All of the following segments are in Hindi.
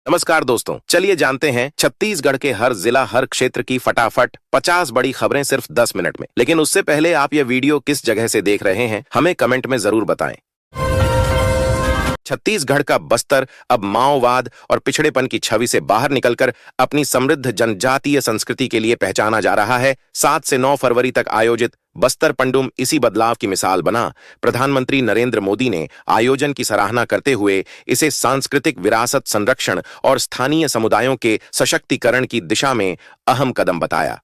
नमस्कार दोस्तों, चलिए जानते हैं छत्तीसगढ़ के हर जिला हर क्षेत्र की फटाफट 50 बड़ी खबरें सिर्फ 10 मिनट में। लेकिन उससे पहले आप ये वीडियो किस जगह से देख रहे हैं हमें कमेंट में जरूर बताएं। छत्तीसगढ़ का बस्तर अब माओवाद और पिछड़ेपन की छवि से बाहर निकलकर अपनी समृद्ध जनजातीय संस्कृति के लिए पहचाना जा रहा है। 7 से 9 फरवरी तक आयोजित बस्तर पंडुम इसी बदलाव की मिसाल बना। प्रधानमंत्री नरेंद्र मोदी ने आयोजन की सराहना करते हुए इसे सांस्कृतिक विरासत संरक्षण और स्थानीय समुदायों के सशक्तिकरण की दिशा में अहम कदम बताया।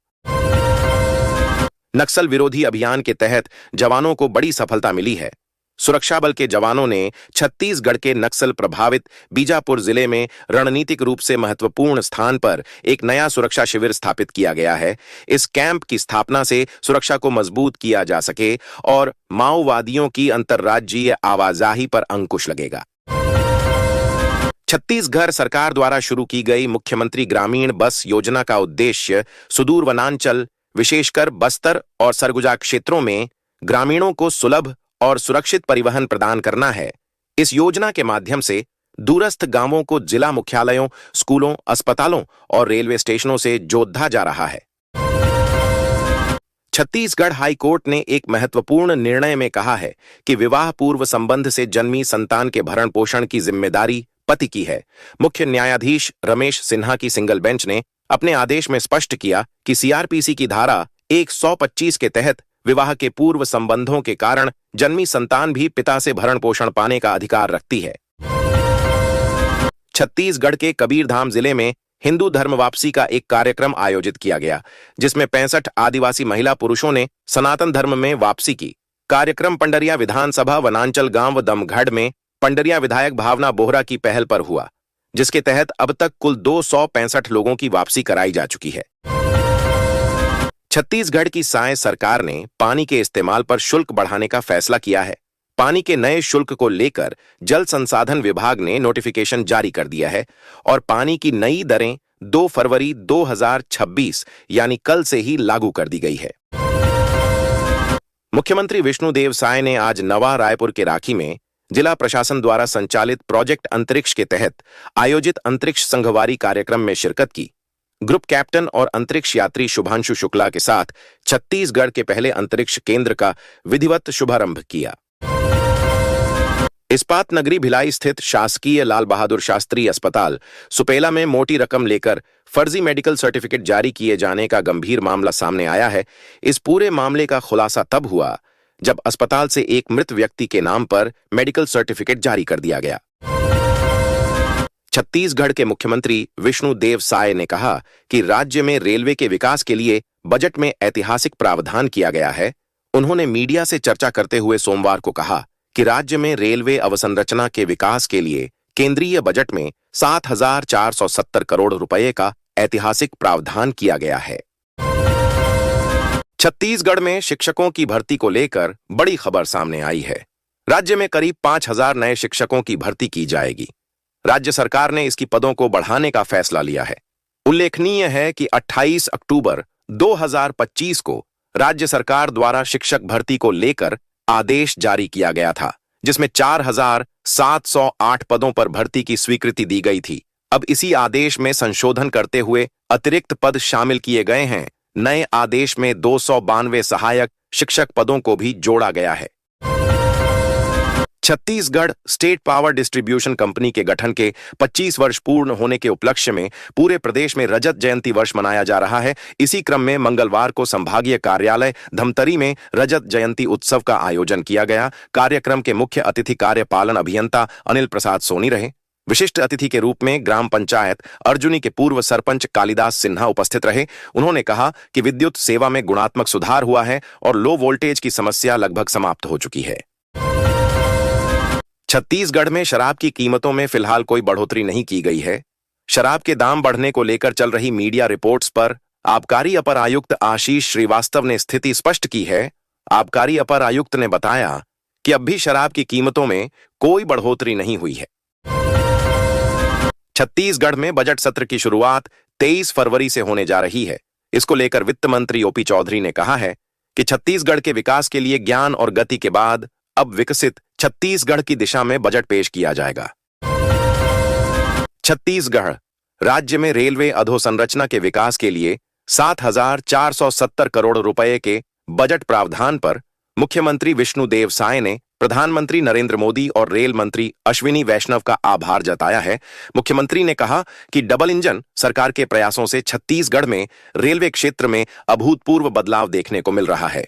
नक्सल विरोधी अभियान के तहत जवानों को बड़ी सफलता मिली है। सुरक्षा बल के जवानों ने छत्तीसगढ़ के नक्सल प्रभावित बीजापुर जिले में रणनीतिक रूप से महत्वपूर्ण स्थान पर एक नया सुरक्षा शिविर स्थापित किया गया है। इस कैंप की स्थापना से सुरक्षा को मजबूत किया जा सके और माओवादियों की अंतर्राज्यीय आवाजाही पर अंकुश लगेगा। छत्तीसगढ़ सरकार द्वारा शुरू की गई मुख्यमंत्री ग्रामीण बस योजना का उद्देश्य सुदूर वनांचल, विशेषकर बस्तर और सरगुजा क्षेत्रों में ग्रामीणों को सुलभ और सुरक्षित परिवहन प्रदान करना है। इस योजना के माध्यम से दूरस्थ गांवों को जिला मुख्यालयों, स्कूलों, अस्पतालों और रेलवे स्टेशनों से जोड़ा जा रहा है। छत्तीसगढ़ हाई कोर्ट ने एक महत्वपूर्ण निर्णय में कहा है कि विवाह पूर्व संबंध से जन्मी संतान के भरण पोषण की जिम्मेदारी पति की है। मुख्य न्यायाधीश रमेश सिन्हा की सिंगल बेंच ने अपने आदेश में स्पष्ट किया कि सीआरपीसी की धारा 125 के तहत विवाह के पूर्व संबंधों के कारण जन्मी संतान भी पिता से भरण पोषण पाने का अधिकार रखती है। छत्तीसगढ़ के कबीरधाम जिले में हिंदू धर्म वापसी का एक कार्यक्रम आयोजित किया गया, जिसमें 65 आदिवासी महिला पुरुषों ने सनातन धर्म में वापसी की। कार्यक्रम पंडरिया विधानसभा वनांचल गांव दमघड़ में पंडरिया विधायक भावना बोहरा की पहल पर हुआ, जिसके तहत अब तक कुल 265 लोगों की वापसी कराई जा चुकी है। छत्तीसगढ़ की साय सरकार ने पानी के इस्तेमाल पर शुल्क बढ़ाने का फैसला किया है। पानी के नए शुल्क को लेकर जल संसाधन विभाग ने नोटिफिकेशन जारी कर दिया है और पानी की नई दरें 2 फरवरी 2026 यानी कल से ही लागू कर दी गई है। मुख्यमंत्री विष्णुदेव साय ने आज नवा रायपुर के राखी में जिला प्रशासन द्वारा संचालित प्रोजेक्ट अंतरिक्ष के तहत आयोजित अंतरिक्ष संघवारी कार्यक्रम में शिरकत की। ग्रुप कैप्टन और अंतरिक्ष यात्री शुभांशु शुक्ला के साथ छत्तीसगढ़ के पहले अंतरिक्ष केंद्र का विधिवत शुभारंभ किया। इस्पात नगरी भिलाई स्थित शासकीय लाल बहादुर शास्त्री अस्पताल सुपेला में मोटी रकम लेकर फर्जी मेडिकल सर्टिफिकेट जारी किए जाने का गंभीर मामला सामने आया है। इस पूरे मामले का खुलासा तब हुआ जब अस्पताल से एक मृत व्यक्ति के नाम पर मेडिकल सर्टिफिकेट जारी कर दिया गया। छत्तीसगढ़ के मुख्यमंत्री विष्णुदेव साय ने कहा कि राज्य में रेलवे के विकास के लिए बजट में ऐतिहासिक प्रावधान किया गया है। उन्होंने मीडिया से चर्चा करते हुए सोमवार को कहा कि राज्य में रेलवे अवसंरचना के विकास के लिए केंद्रीय बजट में 7,470 करोड़ रुपए का ऐतिहासिक प्रावधान किया गया है। छत्तीसगढ़ में शिक्षकों की भर्ती को लेकर बड़ी खबर सामने आई है। राज्य में करीब 5,000 नए शिक्षकों की भर्ती की जाएगी। राज्य सरकार ने इसकी पदों को बढ़ाने का फैसला लिया है। उल्लेखनीय है कि 28 अक्टूबर 2025 को राज्य सरकार द्वारा शिक्षक भर्ती को लेकर आदेश जारी किया गया था, जिसमें 4,708 पदों पर भर्ती की स्वीकृति दी गई थी। अब इसी आदेश में संशोधन करते हुए अतिरिक्त पद शामिल किए गए हैं। नए आदेश में 292 सहायक शिक्षक पदों को भी जोड़ा गया है। Chhattisgarh state power distribution company के गठन के 25 वर्ष पूर्ण होने के उपलक्ष्य में पूरे प्रदेश में रजत जयंती वर्ष मनाया जा रहा है। इसी क्रम में मंगलवार को संभागीय कार्यालय धमतरी में रजत जयंती उत्सव का आयोजन किया गया। कार्यक्रम के मुख्य अतिथि कार्यपालन अभियंता अनिल प्रसाद सोनी रहे। विशिष्ट अतिथि के रूप में ग्राम पंचायत अर्जुनी के पूर्व सरपंच कालिदास सिन्हा उपस्थित रहे। उन्होंने कहा कि विद्युत सेवा में गुणात्मक सुधार हुआ है और लो वोल्टेज की समस्या लगभग समाप्त हो चुकी है। छत्तीसगढ़ में शराब की कीमतों में फिलहाल कोई बढ़ोतरी नहीं की गई है। शराब के दाम बढ़ने को लेकर चल रही मीडिया रिपोर्ट्स पर आबकारी अपर आयुक्त आशीष श्रीवास्तव ने स्थिति स्पष्ट की है। आबकारी अपर आयुक्त ने बताया कि अब भी शराब की कीमतों में कोई बढ़ोतरी नहीं हुई है। छत्तीसगढ़ में बजट सत्र की शुरुआत 23 फरवरी से होने जा रही है। इसको लेकर वित्त मंत्री ओपी चौधरी ने कहा है कि छत्तीसगढ़ के विकास के लिए ज्ञान और गति के बाद अब विकसित छत्तीसगढ़ की दिशा में बजट पेश किया जाएगा। छत्तीसगढ़ राज्य में रेलवे अधोसंरचना के विकास के लिए 7,470 करोड़ रुपए के बजट प्रावधान पर मुख्यमंत्री विष्णुदेव साय ने प्रधानमंत्री नरेंद्र मोदी और रेल मंत्री अश्विनी वैष्णव का आभार जताया है। मुख्यमंत्री ने कहा कि डबल इंजन सरकार के प्रयासों से छत्तीसगढ़ में रेलवे क्षेत्र में अभूतपूर्व बदलाव देखने को मिल रहा है।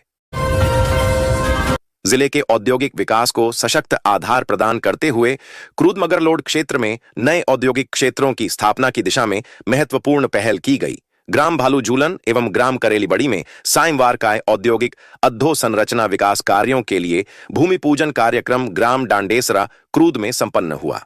जिले के औद्योगिक विकास को सशक्त आधार प्रदान करते हुए क्रूद मगर लोड क्षेत्र में नए औद्योगिक क्षेत्रों की स्थापना की दिशा में महत्वपूर्ण पहल की गई। ग्राम भालूझूलन एवं ग्राम करेली बड़ी में सायंवारकाय औद्योगिक अधोसंरचना विकास कार्यों के लिए भूमि पूजन कार्यक्रम ग्राम डांडेसरा क्रूद में संपन्न हुआ।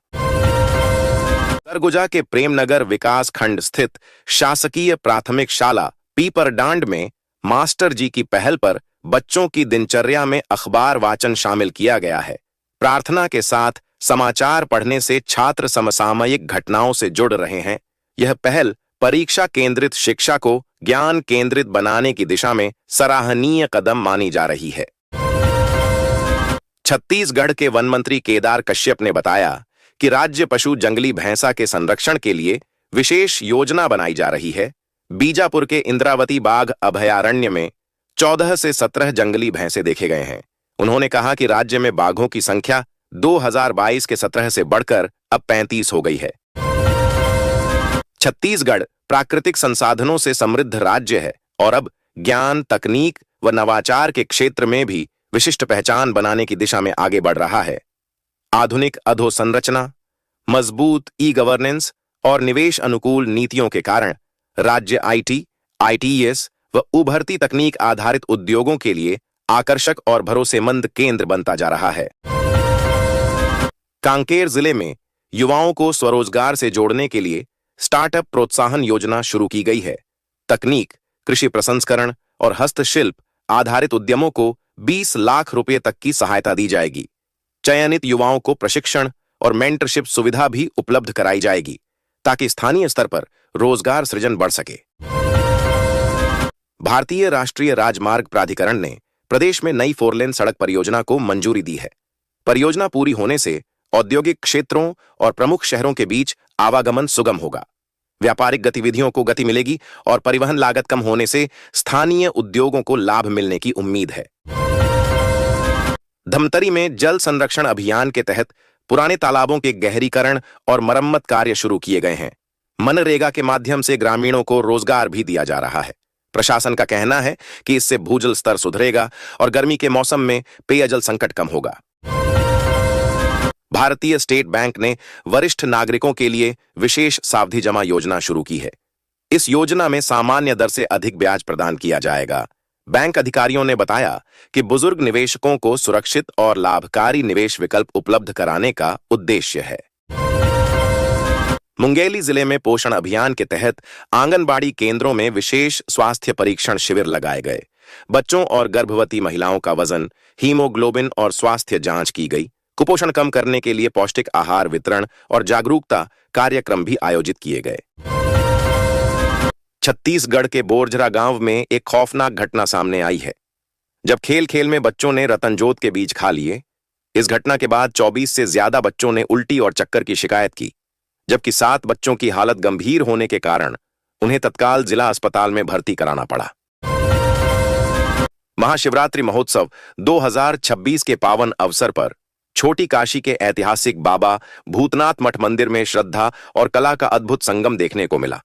सरगुजा के प्रेमनगर विकास खंड स्थित शासकीय प्राथमिक शाला पीपरडांड में मास्टर जी की पहल पर बच्चों की दिनचर्या में अखबार वाचन शामिल किया गया है। प्रार्थना के साथ समाचार पढ़ने से छात्र समसामयिक घटनाओं से जुड़ रहे हैं। यह पहल परीक्षा केंद्रित शिक्षा को ज्ञान केंद्रित बनाने की दिशा में सराहनीय कदम मानी जा रही है। छत्तीसगढ़ के वन मंत्री केदार कश्यप ने बताया कि राज्य पशु जंगली भैंसा के संरक्षण के लिए विशेष योजना बनाई जा रही है। बीजापुर के इंद्रावती बाघ अभयारण्य में 14 से 17 जंगली भैंसे देखे गए हैं। उन्होंने कहा कि राज्य में बाघों की संख्या 2022 के 17 से बढ़कर अब 35 हो गई है। छत्तीसगढ़ प्राकृतिक संसाधनों से समृद्ध राज्य है और अब ज्ञान, तकनीक व नवाचार के क्षेत्र में भी विशिष्ट पहचान बनाने की दिशा में आगे बढ़ रहा है। आधुनिक अधोसंरचना, मजबूत ई गवर्नेंस और निवेश अनुकूल नीतियों के कारण राज्य आईटी, आईटीएस व उभरती तकनीक आधारित उद्योगों के लिए आकर्षक और भरोसेमंद केंद्र बनता जा रहा है। कांकेर जिले में युवाओं को स्वरोजगार से जोड़ने के लिए स्टार्टअप प्रोत्साहन योजना शुरू की गई है। तकनीक, कृषि प्रसंस्करण और हस्तशिल्प आधारित उद्यमों को 20 लाख रुपए तक की सहायता दी जाएगी। चयनित युवाओं को प्रशिक्षण और मेंटरशिप सुविधा भी उपलब्ध कराई जाएगी ताकि स्थानीय स्तर पर रोजगार सृजन बढ़ सके। भारतीय राष्ट्रीय राजमार्ग प्राधिकरण ने प्रदेश में नई 4 लेन सड़क परियोजना को मंजूरी दी है। परियोजना पूरी होने से औद्योगिक क्षेत्रों और प्रमुख शहरों के बीच आवागमन सुगम होगा। व्यापारिक गतिविधियों को गति मिलेगी और परिवहन लागत कम होने से स्थानीय उद्योगों को लाभ मिलने की उम्मीद है। धमतरी में जल संरक्षण अभियान के तहत पुराने तालाबों के गहरीकरण और मरम्मत कार्य शुरू किए गए हैं। मनरेगा के माध्यम से ग्रामीणों को रोजगार भी दिया जा रहा है। प्रशासन का कहना है कि इससे भूजल स्तर सुधरेगा और गर्मी के मौसम में पेयजल संकट कम होगा। भारतीय स्टेट बैंक ने वरिष्ठ नागरिकों के लिए विशेष सावधि जमा योजना शुरू की है। इस योजना में सामान्य दर से अधिक ब्याज प्रदान किया जाएगा। बैंक अधिकारियों ने बताया कि बुजुर्ग निवेशकों को सुरक्षित और लाभकारी निवेश विकल्प उपलब्ध कराने का उद्देश्य है। मुंगेली जिले में पोषण अभियान के तहत आंगनबाड़ी केंद्रों में विशेष स्वास्थ्य परीक्षण शिविर लगाए गए। बच्चों और गर्भवती महिलाओं का वजन, हीमोग्लोबिन और स्वास्थ्य जांच की गई। कुपोषण कम करने के लिए पौष्टिक आहार वितरण और जागरूकता कार्यक्रम भी आयोजित किए गए। छत्तीसगढ़ के बोरजरा गांव में एक खौफनाक घटना सामने आई है, जब खेल खेल में बच्चों ने रतनजोत के बीज खा लिए। इस घटना के बाद 24 से ज्यादा बच्चों ने उल्टी और चक्कर की शिकायत की, जबकि 7 बच्चों की हालत गंभीर होने के कारण उन्हें तत्काल जिला अस्पताल में भर्ती कराना पड़ा। महाशिवरात्रि महोत्सव 2026 के पावन अवसर पर छोटी काशी के ऐतिहासिक बाबा भूतनाथ मठ मंदिर में श्रद्धा और कला का अद्भुत संगम देखने को मिला।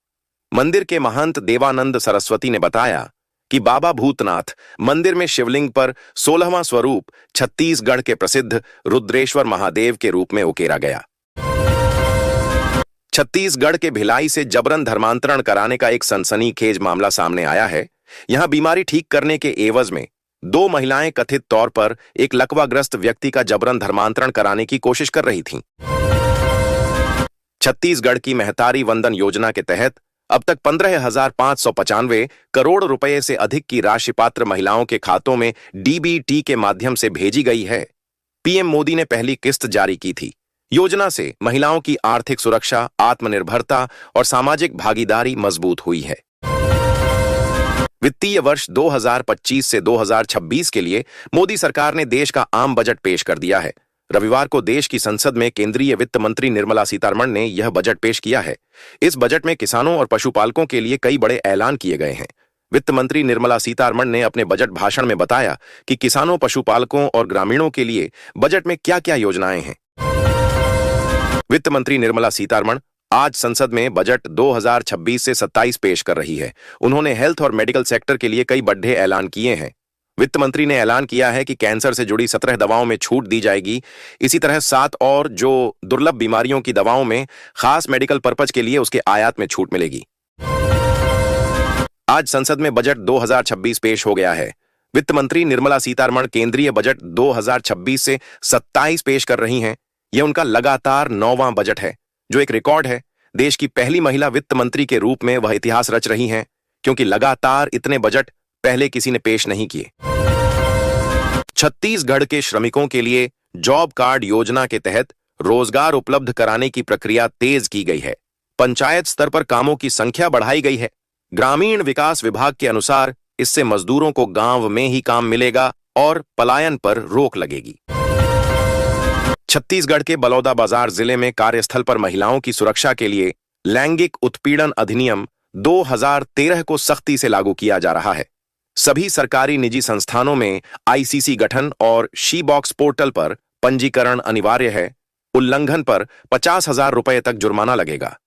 मंदिर के महंत देवानंद सरस्वती ने बताया कि बाबा भूतनाथ मंदिर में शिवलिंग पर 16वां स्वरूप छत्तीसगढ़ के प्रसिद्ध रुद्रेश्वर महादेव के रूप में उकेरा गया। छत्तीसगढ़ के भिलाई से जबरन धर्मांतरण कराने का एक सनसनीखेज मामला सामने आया है। यहां बीमारी ठीक करने के एवज में 2 महिलाएं कथित तौर पर एक लकवाग्रस्त व्यक्ति का जबरन धर्मांतरण कराने की कोशिश कर रही थीं। छत्तीसगढ़ की महतारी वंदन योजना के तहत अब तक 15,595 करोड़ रुपए से अधिक की राशि पात्र महिलाओं के खातों में डीबीटी के माध्यम से भेजी गई है। पीएम मोदी ने पहली किस्त जारी की थी। योजना से महिलाओं की आर्थिक सुरक्षा, आत्मनिर्भरता और सामाजिक भागीदारी मजबूत हुई है। वित्तीय वर्ष 2025 से 2026 के लिए मोदी सरकार ने देश का आम बजट पेश कर दिया है। रविवार को देश की संसद में केंद्रीय वित्त मंत्री निर्मला सीतारमण ने यह बजट पेश किया है। इस बजट में किसानों और पशुपालकों के लिए कई बड़े ऐलान किए गए हैं। वित्त मंत्री निर्मला सीतारमण ने अपने बजट भाषण में बताया कि किसानों, पशुपालकों और ग्रामीणों के लिए बजट में क्या-क्या योजनाएं हैं। वित्त मंत्री निर्मला सीतारमण आज संसद में बजट 2026 से 27 पेश कर रही है। उन्होंने हेल्थ और मेडिकल सेक्टर के लिए कई बड़े ऐलान किए हैं। वित्त मंत्री ने ऐलान किया है कि कैंसर से जुड़ी 17 दवाओं में छूट दी जाएगी। इसी तरह 7 और जो दुर्लभ बीमारियों की दवाओं में खास मेडिकल पर्पज के लिए उसके आयात में छूट मिलेगी। आज संसद में बजट 2026 पेश हो गया है। वित्त मंत्री निर्मला सीतारमण केंद्रीय बजट 2026 से 27 पेश कर रही हैं। यह उनका लगातार 9वां बजट है, जो एक रिकॉर्ड है। देश की पहली महिला वित्त मंत्री के रूप में वह इतिहास रच रही हैं, क्योंकि लगातार इतने बजट पहले किसी ने पेश नहीं किए। छत्तीसगढ़ के श्रमिकों के लिए जॉब कार्ड योजना के तहत रोजगार उपलब्ध कराने की प्रक्रिया तेज की गई है। पंचायत स्तर पर कामों की संख्या बढ़ाई गई है। ग्रामीण विकास विभाग के अनुसार इससे मजदूरों को गांव में ही काम मिलेगा और पलायन पर रोक लगेगी। छत्तीसगढ़ के बलौदाबाजार जिले में कार्यस्थल पर महिलाओं की सुरक्षा के लिए लैंगिक उत्पीड़न अधिनियम 2013 को सख्ती से लागू किया जा रहा है। सभी सरकारी निजी संस्थानों में आईसीसी गठन और शी बॉक्स पोर्टल पर पंजीकरण अनिवार्य है। उल्लंघन पर 50,000 रुपए तक जुर्माना लगेगा।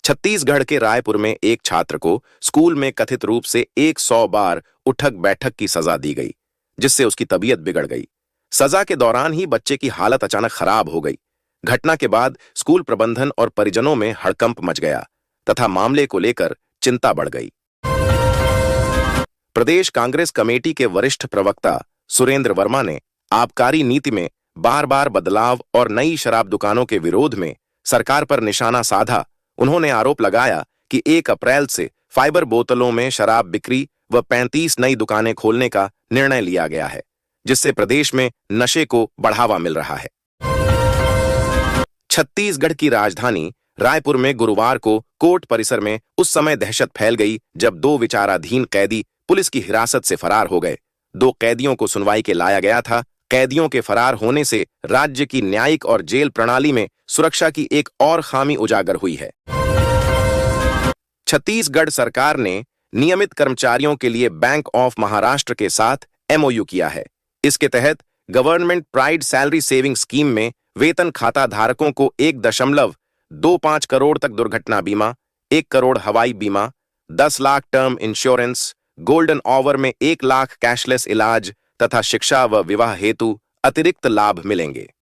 छत्तीसगढ़ के रायपुर में एक छात्र को स्कूल में कथित रूप से 100 बार उठक बैठक की सजा दी गई, जिससे उसकी तबीयत बिगड़ गई। सजा के दौरान ही बच्चे की हालत अचानक खराब हो गई। घटना के बाद स्कूल प्रबंधन और परिजनों में हड़कंप मच गया तथा मामले को लेकर चिंता बढ़ गई। प्रदेश कांग्रेस कमेटी के वरिष्ठ प्रवक्ता सुरेंद्र वर्मा ने आबकारी नीति में बार-बार बदलाव और नई शराब दुकानों के विरोध में सरकार पर निशाना साधा। उन्होंने आरोप लगाया कि 1 अप्रैल से फाइबर बोतलों में शराब बिक्री व 35 नई दुकानें खोलने का निर्णय लिया गया है, जिससे प्रदेश में नशे को बढ़ावा मिल रहा है। छत्तीसगढ़ की राजधानी रायपुर में गुरुवार को कोर्ट परिसर में उस समय दहशत फैल गई जब 2 विचाराधीन कैदी पुलिस की हिरासत से फरार हो गए। 2 कैदियों को सुनवाई के लाया गया था। कैदियों के फरार होने से राज्य की न्यायिक और जेल प्रणाली में सुरक्षा की एक और खामी उजागर हुई है। छत्तीसगढ़ सरकार ने नियमित कर्मचारियों के लिए बैंक ऑफ महाराष्ट्र के साथ एमओयू किया है। इसके तहत government pride salary saving scheme में वेतन खाता धारकों को 1.25 करोड़ तक दुर्घटना बीमा, 1 करोड़ हवाई बीमा, 10 lakh term insurance, golden hour में 1 लाख कैशलेस इलाज तथा शिक्षा व विवाह हेतु अतिरिक्त लाभ मिलेंगे।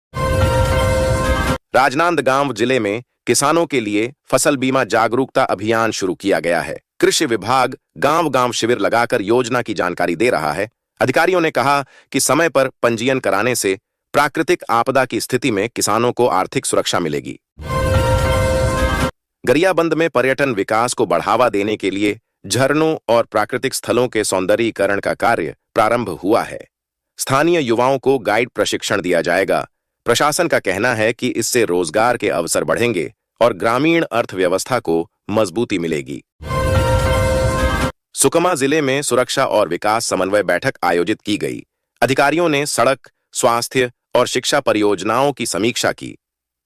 राजनांदगांव जिले में किसानों के लिए फसल बीमा जागरूकता अभियान शुरू किया गया है। कृषि विभाग गांव-गांव शिविर लगाकर योजना की जानकारी दे रहा है। अधिकारियों ने कहा कि समय पर पंजीयन कराने से प्राकृतिक आपदा की स्थिति में किसानों को आर्थिक सुरक्षा मिलेगी। गरियाबंद में पर्यटन विकास को बढ़ावा देने के लिए झरनों और प्राकृतिक स्थलों के सौंदर्यीकरण का कार्य प्रारंभ हुआ है। स्थानीय युवाओं को गाइड प्रशिक्षण दिया जाएगा। प्रशासन का कहना है कि इससे रोजगार के अवसर बढ़ेंगे और ग्रामीण अर्थव्यवस्था को मजबूती मिलेगी। सुकमा जिले में सुरक्षा और विकास समन्वय बैठक आयोजित की गई। अधिकारियों ने सड़क, स्वास्थ्य और शिक्षा परियोजनाओं की समीक्षा की।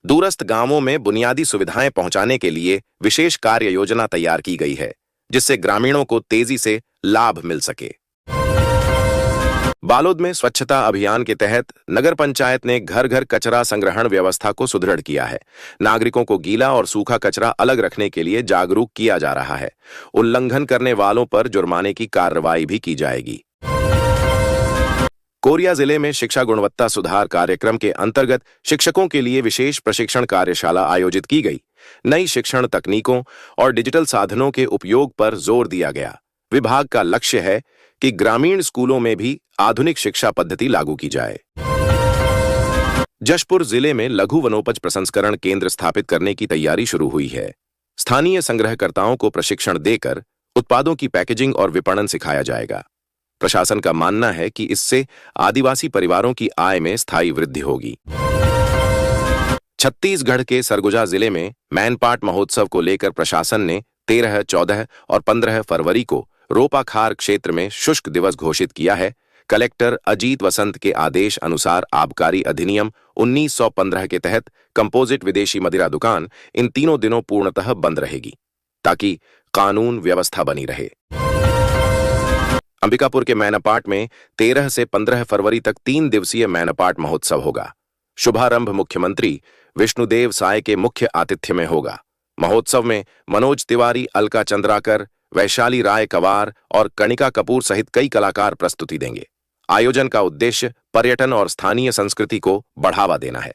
दूरस्थ गांवों में बुनियादी सुविधाएं पहुंचाने के लिए विशेष कार्य योजना तैयार की गई है, जिससे ग्रामीणों को तेजी से लाभ मिल सके। बालोद में स्वच्छता अभियान के तहत नगर पंचायत ने घर-घर कचरा संग्रहण व्यवस्था को सुदृढ़ किया है। नागरिकों को गीला और सूखा कचरा अलग रखने के लिए जागरूक किया जा रहा है। उल्लंघन करने वालों पर जुर्माने की कार्रवाई भी की जाएगी। कोरिया जिले में शिक्षा गुणवत्ता सुधार कार्यक्रम के अंतर्गत शिक्षकों के लिए विशेष प्रशिक्षण कार्यशाला आयोजित की गई। नई शिक्षण तकनीकों और डिजिटल साधनों के उपयोग पर जोर दिया गया। विभाग का लक्ष्य है कि ग्रामीण स्कूलों में भी आधुनिक शिक्षा पद्धति लागू की जाए। जशपुर जिले में लघु वनोपज प्रसंस्करण केंद्र स्थापित करने की तैयारी शुरू हुई है। स्थानीय संग्रहकर्ताओं को प्रशिक्षण देकर उत्पादों की पैकेजिंग और विपणन सिखाया जाएगा। प्रशासन का मानना है कि इससे आदिवासी परिवारों की आय में स्थायी वृद्धि होगी। छत्तीसगढ़ के सरगुजा जिले में मैनपाट महोत्सव को लेकर प्रशासन ने 13, 14 और 15 फरवरी को रोपाखार क्षेत्र में शुष्क दिवस घोषित किया है। कलेक्टर अजीत वसंत के आदेश अनुसार आबकारी अधिनियम 1915 के तहत कंपोजिट विदेशी मदिरा दुकान इन तीनों दिनों पूर्णतः बंद रहेगी, ताकि कानून व्यवस्था बनी रहे। अंबिकापुर के मैनपाट में 13 से 15 फरवरी तक 3 दिवसीय मैनपाट महोत्सव होगा। शुभारंभ मुख्यमंत्री विष्णुदेव साय के मुख्य आतिथ्य में होगा। महोत्सव में मनोज तिवारी, अलका चंद्राकर, वैशाली राय कवार और कणिका कपूर सहित कई कलाकार प्रस्तुति देंगे। आयोजन का उद्देश्य पर्यटन और स्थानीय संस्कृति को बढ़ावा देना है।